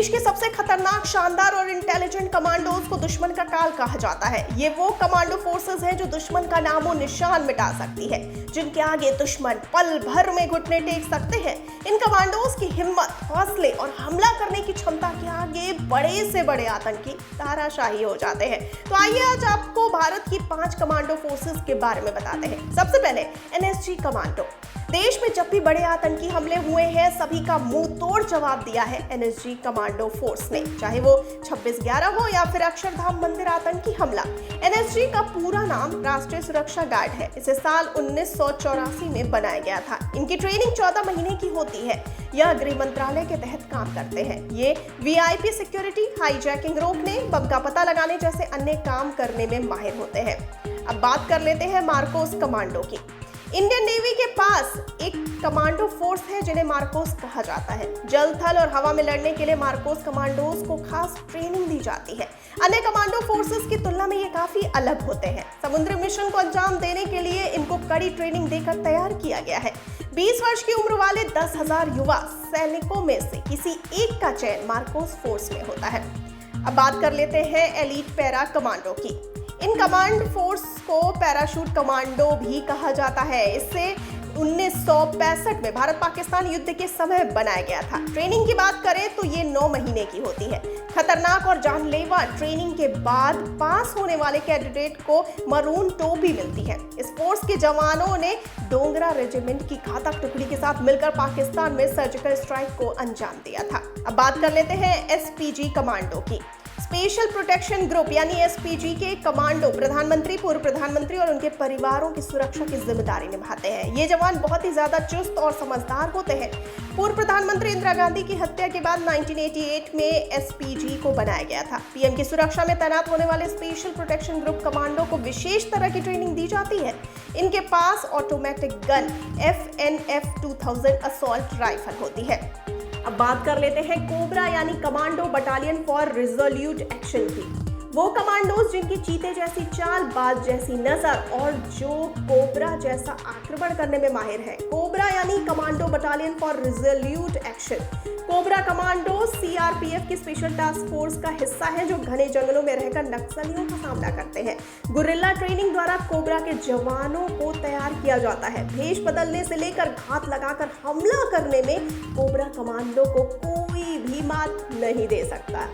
देश के सबसे खतरनाक, शानदार और इंटेलिजेंट कमांडोज को दुश्मन का काल कहा जाता है। ये वो कमांडो फोर्सेस हैं जो दुश्मन का नामो निशान मिटा सकती है, जिनके आगे दुश्मन पल भर में घुटने टेक सकते हैं। इन कमांडोज की हिम्मत, हौसले और हमला करने की क्षमता के आगे बड़े से बड़े आतंकी ताराशाही हो जाते हैं। तो आइए आज आपको भारत की 5 कमांडो फोर्सेस के बारे में बताते हैं। सबसे पहले एनएसजी कमांडो। देश में जब भी बड़े आतंकी हमले हुए हैं, सभी का मुंह तोड़ जवाब दिया है एनएसजी कमांडो फोर्स ने, चाहे वो 26/11 हो या फिर अक्षरधाम मंदिर आतंकी हमला। एनएसजी का पूरा नाम राष्ट्रीय सुरक्षा गार्ड है। इसे साल 1984 में बनाया गया था। इनकी ट्रेनिंग 14 महीने की होती है। यह गृह मंत्रालय के तहत काम करते हैं। ये वीआईपी सिक्योरिटी, हाईजैकिंग रोकने, बम का पता लगाने जैसे अन्य काम करने में माहिर होते हैं। अब बात कर लेते हैं मार्कोस कमांडो की। इंडियन नेवी के पास एक कमांडो फोर्स है जिन्हें मार्कोस कहा जाता है। जल, थल और हवा में लड़ने के लिए मार्कोस कमांडोज को खास ट्रेनिंग दी जाती है। अन्य कमांडो फोर्सेस की तुलना में ये काफी अलग होते हैं। समुद्री मिशन को अंजाम देने के लिए इनको कड़ी ट्रेनिंग देकर तैयार किया गया है। 20 वर्ष की उम्र वाले 10,000 युवा सैनिकों में से किसी एक का चयन मार्कोस फोर्स में होता है। अब बात कर लेते हैं एलीट पैरा कमांडो की। इन कमांड फोर्स को पैराशूट कमांडो भी कहा जाता है। इसे 1965 में भारत पाकिस्तान युद्ध के समय बनाया गया था। ट्रेनिंग की बात करें तो ये 9 महीने की होती है। खतरनाक और जानलेवा ट्रेनिंग के बाद पास होने वाले कैडेट को मरून टोपी मिलती है। इस फोर्स के जवानों ने डोगरा रेजिमेंट की घातक टुकड़ी के साथ मिलकर पाकिस्तान में सर्जिकल स्ट्राइक को अंजाम दिया था। अब बात कर लेते हैं एसपीजी कमांडो की। स्पेशल प्रोटेक्शन ग्रुप यानी एसपीजी के कमांडो प्रधानमंत्री, पूर्व प्रधानमंत्री और उनके परिवारों की सुरक्षा की जिम्मेदारी निभाते हैं। ये जवान बहुत ही ज्यादा चुस्त और समझदार होते हैं। पूर्व प्रधानमंत्री इंदिरा गांधी की हत्या के बाद 1988 में एसपीजी को बनाया गया था। पीएम की सुरक्षा में तैनात होने वाले स्पेशल प्रोटेक्शन ग्रुप कमांडो को विशेष तरह की ट्रेनिंग दी जाती है। इनके पास automatic gun FNF 2000 assault rifle होती है। अब बात कर लेते हैं कोबरा यानी commando battalion for resolute action की। वो कमांडोज जिनकी चीते जैसी चाल, बाज जैसी नजर और जो कोबरा जैसा आक्रमण करने में माहिर है। कोबरा यानी commando battalion for resolute action. Cobra commando CRPF की स्पेशल टास्क फोर्स का हिस्सा है जो घने जंगलों में रहकर नक्सलियों का सामना करते हैं। गुरिल्ला ट्रेनिंग द्वारा कोबरा के जवानों को तैयार किया जाता है। भेष बदलने से लेकर घात लगाकर हमला करने में कोबरा कमांडो को कोई भी मात नहीं दे सकता।